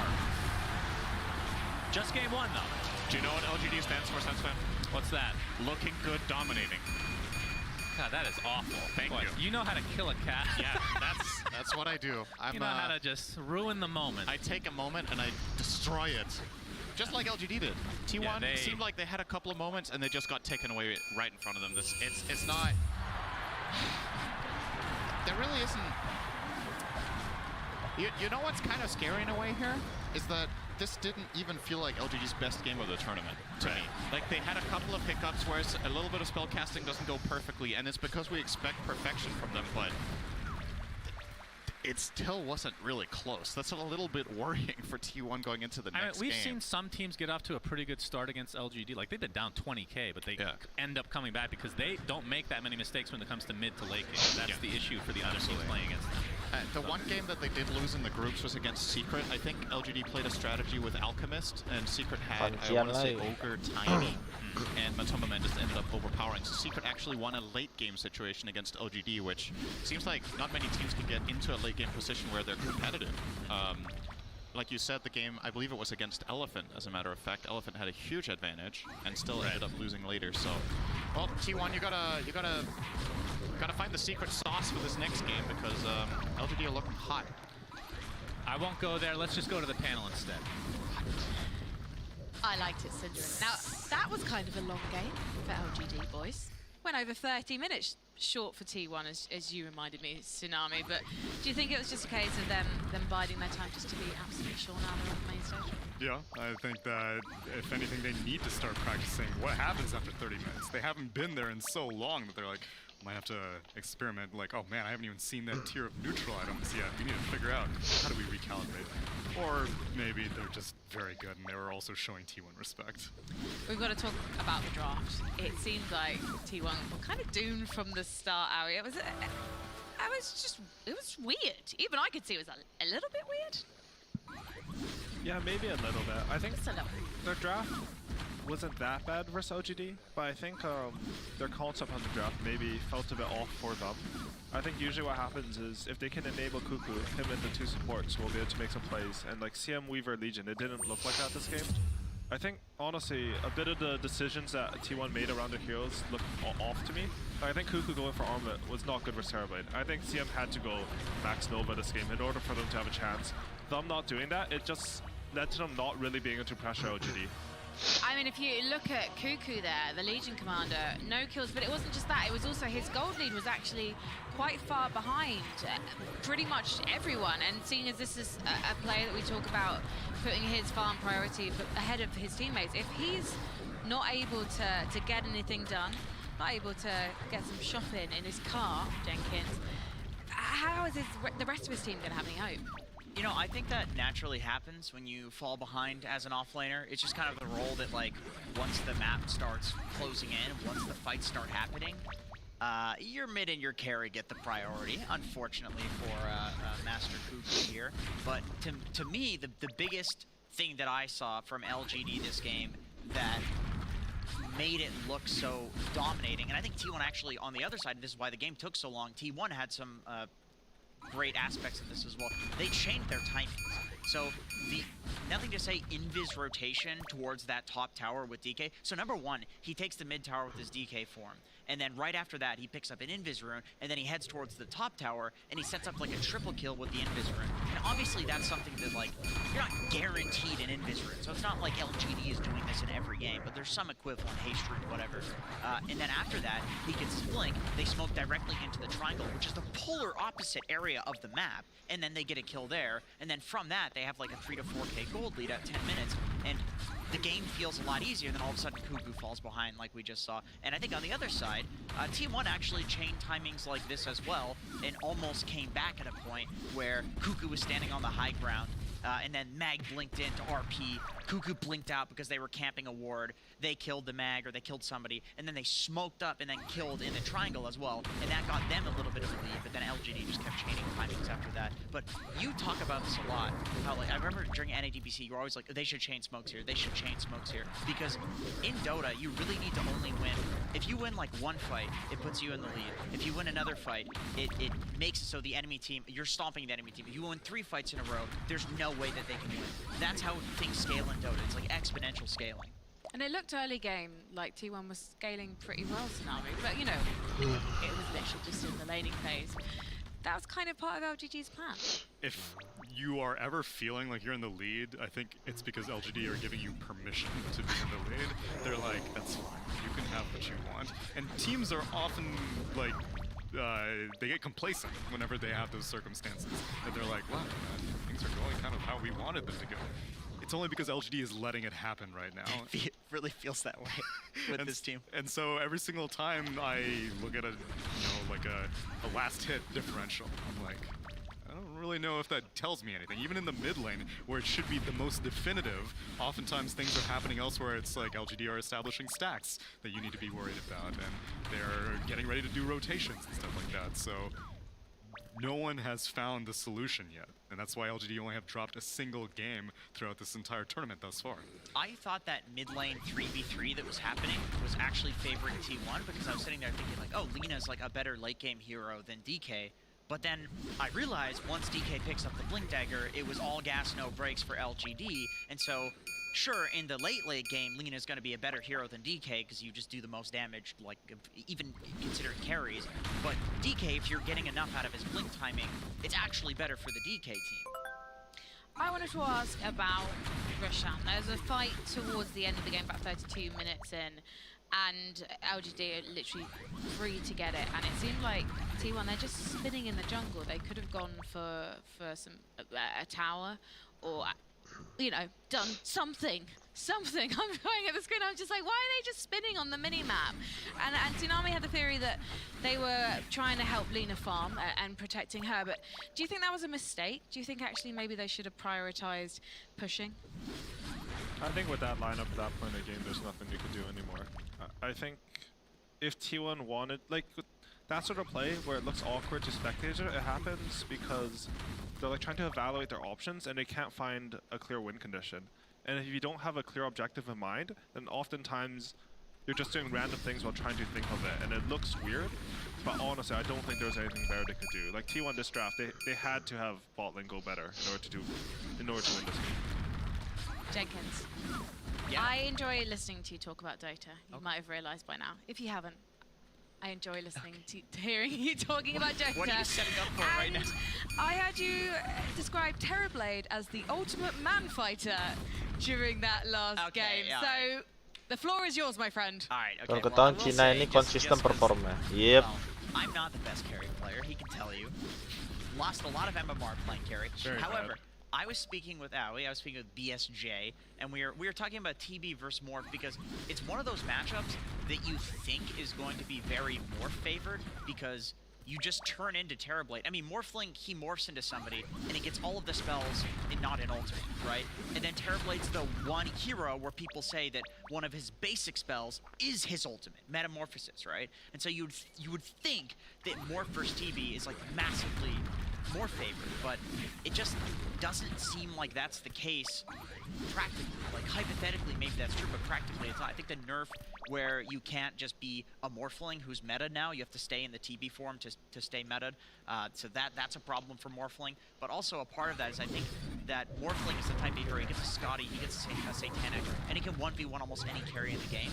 G: Just game 1, though.
H: Do you know what LGD stands for, Sensei?
G: What's that?
H: Looking good, dominating.
G: God, that is awful.
H: Thank you.
G: You know how to kill a cat.
H: Yeah, that's what I do.
G: You know how to just ruin the moment.
H: I take a moment and I destroy it. Just like LGD did. T1 seemed like they had a couple of moments and they just got taken away right in front of them. It's not... There really isn't... You know what's kind of scary in a way here? Is that this didn't even feel like LGD's best game of the tournament to me. Like, they had a couple of hiccups where a little bit of spell casting doesn't go perfectly, and it's because we expect perfection from them, but it still wasn't really close. That's a little bit worrying for T1 going into the next game.
G: We've seen some teams get off to a pretty good start against LGD. Like, they've been down 20k, but they end up coming back because they don't make that many mistakes when it comes to mid to late game. That's the issue for the other teams playing against them.
H: The one game that they did lose in the groups was against Secret. I think LGD played a strategy with Alchemist, and Secret had, I want to say, Ogre, Tiny, and Matoma Man just ended up overpowering. So Secret actually won a late game situation against LGD, which seems like not many teams can get into a late game position where they're competitive. Like you said, the game, I believe it was against Elephant, as a matter of fact. Elephant had a huge advantage and still ended up losing later. So, well, T1, you gotta find the secret sauce for this next game because LGD are looking hot.
G: I won't go there. Let's just go to the panel instead.
I: I liked it, Syndra. Now, that was kind of a long game for LGD, boys. Went over 30 minutes short for T1, as you reminded me, Tsunami. But do you think it was just a case of them biding their time just to be absolutely sure now they're on the main stage?
J: Yeah, I think that, if anything, they need to start practicing what happens after 30 minutes. They haven't been there in so long that they're like, might have to experiment, like, oh man, I haven't even seen that tier of neutral items yet. We need to figure out how do we recalibrate. Or maybe they're just very good and they were also showing T1 respect.
I: We've got to talk about the draft. It seemed like T1 were kind of doomed from the start, Ari. It was weird. Even I could see it was a little bit weird.
K: Yeah, maybe a little bit. I think
I: Just a little.
K: their draft wasn't that bad versus LGD, but I think their concept on the draft maybe felt a bit off for them. I think usually what happens is if they can enable Cuckoo, him and the two supports will be able to make some plays, and like CM Weaver Legion, it didn't look like that this game. I think, honestly, a bit of the decisions that T1 made around their heroes looked off to me. I think Cuckoo going for Armlet was not good for Terrorblade. I think CM had to go Max Nova this game in order for them to have a chance. Them not doing that, it just led to them not really being able to pressure LGD.
I: I mean, if you look at Cuckoo there, the Legion commander, no kills, but it wasn't just that, it was also his gold lead was actually quite far behind pretty much everyone, and seeing as this is a player that we talk about putting his farm priority ahead of his teammates, if he's not able to get anything done, not able to get some shopping in his car, Jenkins, how is the rest of his team going to have any hope?
L: You know, I think that naturally happens when you fall behind as an offlaner. It's just kind of the role that, like, once the map starts closing in, once the fights start happening, your mid and your carry get the priority, unfortunately for Master Cuckoo here. But to me, the biggest thing that I saw from LGD this game that made it look so dominating, and I think T1 actually, on the other side, this is why the game took so long, T1 had some great aspects of this as well. They changed their timings. So nothing to say invis rotation towards that top tower with DK. So number one, he takes the mid tower with his DK form. And then right after that, he picks up an invis rune, and then he heads towards the top tower, and he sets up like a triple kill with the invis rune. And obviously that's something that, like, you're not guaranteed an invis rune. So it's not like LGD is doing this in every game, but there's some equivalent, haste rune, whatever. And then after that, he gets blink, they smoke directly into the triangle, which is the polar opposite area of the map, and then they get a kill there. And then from that, they have like a 3 to 4k gold lead at 10 minutes, and the game feels a lot easier than all of a sudden Cuckoo falls behind like we just saw. And I think on the other side, T1 actually chained timings like this as well, and almost came back at a point where Cuckoo was standing on the high ground, and then Mag blinked into RP, Cuckoo blinked out because they were camping a ward, they killed the Mag, or they killed somebody, and then they smoked up and then killed in the triangle as well, and that got them a little bit of a lead, but then LGD just kept chaining timings after that. But you talk about this a lot, how, like, I remember during NADBC, you were always like, they should chain smokes here, they should chain smokes here, because in Dota, you really need to only win. If you win like one fight, it puts you in the lead. If you win another fight, it makes it so the enemy team, you're stomping the enemy team. If you win 3 fights in a row, there's no way that they can win. That's how things scale in Dota. It's like exponential scaling.
I: And it looked early game like T1 was scaling pretty well, Tsunami, but you know, it was literally just in the laning phase. That was kind of part of LGG's plan.
J: If you are ever feeling like you're in the lead, I think it's because LGD are giving you permission to be in the lead. They're like, that's fine, you can have what you want. And teams are often like, they get complacent whenever they have those circumstances. And they're like, wow, things are going kind of how we wanted them to go. It's only because LGD is letting it happen right now.
L: It really feels that way with this team.
J: And so every single time I look at a, like a last hit differential, I'm like, I don't really know if that tells me anything. Even in the mid lane, where it should be the most definitive, oftentimes things are happening elsewhere. It's like LGD are establishing stacks that you need to be worried about, and they're getting ready to do rotations and stuff like that. So no one has found the solution yet, and that's why LGD only have dropped a single game throughout this entire tournament thus far.
L: I thought that mid lane 3v3 that was happening was actually favoring T1, because I was sitting there thinking like, oh, Lina's like a better late game hero than DK. But then I realized once DK picks up the Blink Dagger, it was all gas, no brakes for LGD. And so, sure, in the late game, Lina's going to be a better hero than DK because you just do the most damage, like, even considering carries. But DK, if you're getting enough out of his Blink timing, it's actually better for the DK team.
I: I wanted to ask about Roshan. There's a fight towards the end of the game, about 32 minutes in, and LGD are literally free to get it, and it seemed like T1, they're just spinning in the jungle. They could have gone for a tower, or you know, done something. Something. I'm going at the screen, I'm just like, why are they just spinning on the mini-map? And Tsunami had the theory that they were trying to help Lena farm and protecting her, but do you think that was a mistake? Do you think actually maybe they should have prioritized pushing?
K: I think with that lineup at that point in the game, there's nothing you could do anymore. I think if T1 wanted, like, that sort of play where it looks awkward to spectators, it happens because they're like trying to evaluate their options and they can't find a clear win condition. And if you don't have a clear objective in mind, then oftentimes you're just doing random things while trying to think of it, and it looks weird. But honestly, I don't think there was anything better they could do. Like T1 this draft, they had to have bot lane go better in order to win this game.
I: Jenkins.
L: Yeah.
I: I enjoy listening to you talk about Dota. You might have realized by now. If you haven't, I enjoy listening to hearing you talking about Dota.
L: What are you setting up for right now?
I: I heard you describe Terrorblade as the ultimate man fighter during that last game.
L: yeah,
I: So the floor is yours, my friend.
L: All right, okay.
A: Kalau
L: well, I
A: ketahuan
L: will
A: Cina
L: say,
A: ini
L: just
A: konsisten
L: 'cause,
A: performnya. Yep.
L: well, I'm not the best carry player, he can tell you. Lost a lot of MMR playing carry.
J: Very
L: However,
J: bad.
L: I was speaking with Ali, I was speaking with BSJ, and we were talking about TB versus Morph because it's one of those matchups that you think is going to be very Morph favored because you just turn into Terrorblade. I mean, Morphling, he morphs into somebody, and he gets all of the spells and not an ultimate, right? And then Terrorblade's the one hero where people say that one of his basic spells is his ultimate, Metamorphosis, right? And so you would think that Morph versus TB is like massively more favored, but it just doesn't seem like that's the case practically. Like, hypothetically, maybe that's true, but practically it's not. I think the nerf where you can't just be a Morphling who's meta now, you have to stay in the TB form to stay meta, so that's a problem for Morphling. But also a part of that is I think that Morphling is the type of hero, he gets a Scotty, he gets a Satanic, and he can 1v1 almost any carry in the game.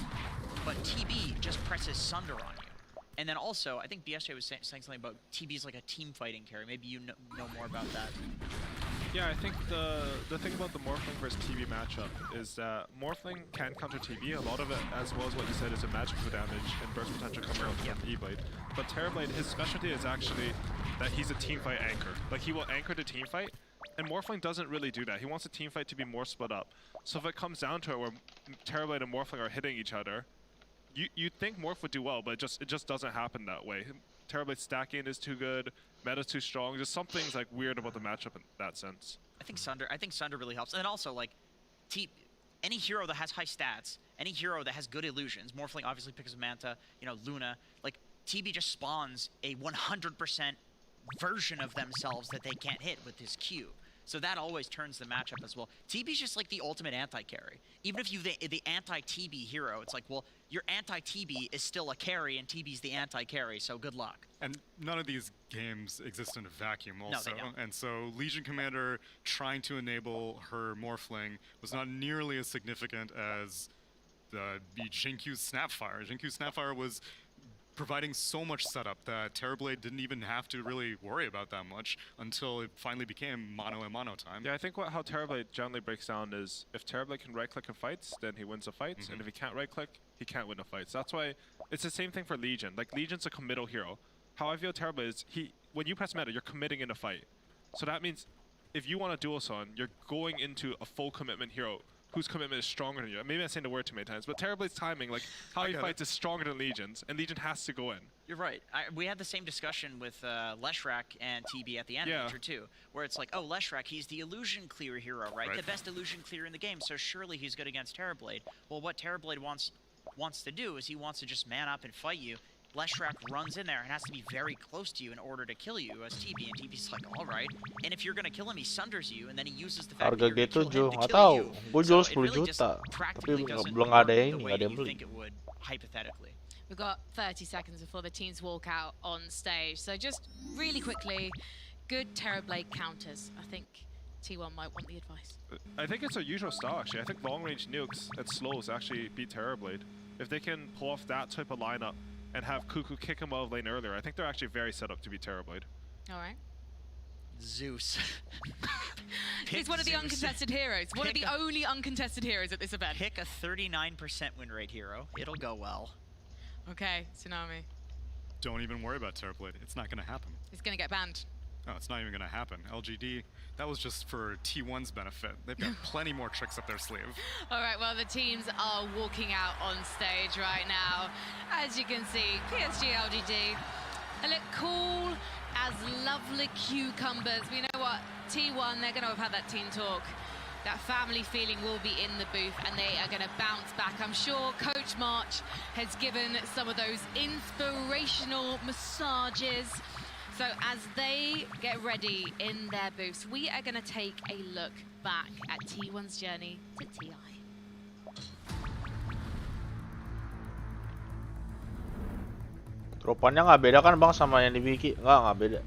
L: But TB just presses Sunder on you. And then also, I think BSJ was saying something about TB's like a team fighting carry. Maybe you know more about that.
K: Yeah, I think the thing about the Morphling versus TB matchup is that Morphling can counter TB. A lot of it, as well as what you said, is a magical damage and burst potential coming from E-Blade. But Terrorblade, his specialty is actually that he's a team fight anchor. Like, he will anchor the team fight, and Morphling doesn't really do that. He wants the team fight to be more split up. So if it comes down to it where Terrorblade and Morphling are hitting each other, you'd think Morph would do well, but it just doesn't happen that way. Terrorblade stacking is too good, meta's too strong. Just something's like weird about the matchup in that sense.
L: I think Sunder really helps. And then also like any hero that has high stats, any hero that has good illusions, Morphling obviously picks Manta, you know, Luna, like TB just spawns a 100% version of themselves that they can't hit with his Q. So that always turns the matchup as well. TB's just like the ultimate anti-carry. Even if you're the anti-TB hero, it's like, well, your anti-TB is still a carry, and TB's the anti-carry, so good luck.
J: And none of these games exist in a vacuum also.
L: No, they don't.
J: And so Legion Commander trying to enable her Morphling was not nearly as significant as the Jinkyu's Snapfire. Jinkyu's Snapfire was providing so much setup that Terrorblade didn't even have to really worry about that much until it finally became mono and mono time.
K: Yeah, I think how Terrorblade generally breaks down is if Terrorblade can right-click in fights, then he wins the fights, and if he can't right-click, he can't win the fights. That's why it's the same thing for Legion. Like, Legion's a committal hero. How I feel Terrorblade is when you press meta, you're committing in a fight. So that means if you want a dual son, you're going into a full commitment hero whose commitment is stronger than you. Maybe I'm saying the word too many times, but Terrorblade's timing, like how he fights, is stronger than Legion's, and Legion has to go in.
L: You're right. We had the same discussion with Leshrac and TB at the end of too, where it's like, oh, Leshrac, he's the illusion clear hero, right? The best illusion clear in the game, so surely he's good against Terrorblade. Well, what Terrorblade wants to do is he wants to just man up and fight you. Leshrac runs in there and has to be very close to you in order to kill you as TB, and TB's like, all right. And if you're going to kill him, he sunders you, and then he uses the fact that you're going to kill him to kill you.
A: Gue jual 10 juta, tapi belum ada yang beli.
L: Think it would, hypothetically.
I: We've got 30 seconds before the teams walk out on stage. So just really quickly, good Terrorblade counters. I think T1 might want the advice.
K: I think it's a usual style, actually. I think long-range nukes and slows actually beat Terrorblade. If they can pull off that type of lineup and have Cuckoo kick him out of lane earlier, I think they're actually very set up to beat Terrorblade.
I: All right.
L: Zeus.
I: He's one of the uncontested heroes. One of the only uncontested heroes at this event.
L: Pick a 39% win rate hero. It'll go well.
I: Okay, Tsunami.
J: Don't even worry about Terrorblade. It's not going to happen.
I: He's going to get banned.
J: Oh, it's not even gonna happen. LGD, that was just for T1's benefit. They've got plenty more tricks up their sleeve.
I: All right, well, the teams are walking out on stage right now. As you can see, PSG LGD, they look cool as lovely cucumbers. But you know what? T1, they're going to have had that team talk. That family feeling will be in the booth, and they are going to bounce back. I'm sure Coach March has given some of those inspirational massages. So as they get ready in their booths, we are going to take a look back at T1's journey to TI.
A: Dropannya nggak beda kan bang sama yang di Wiki? Nggak beda.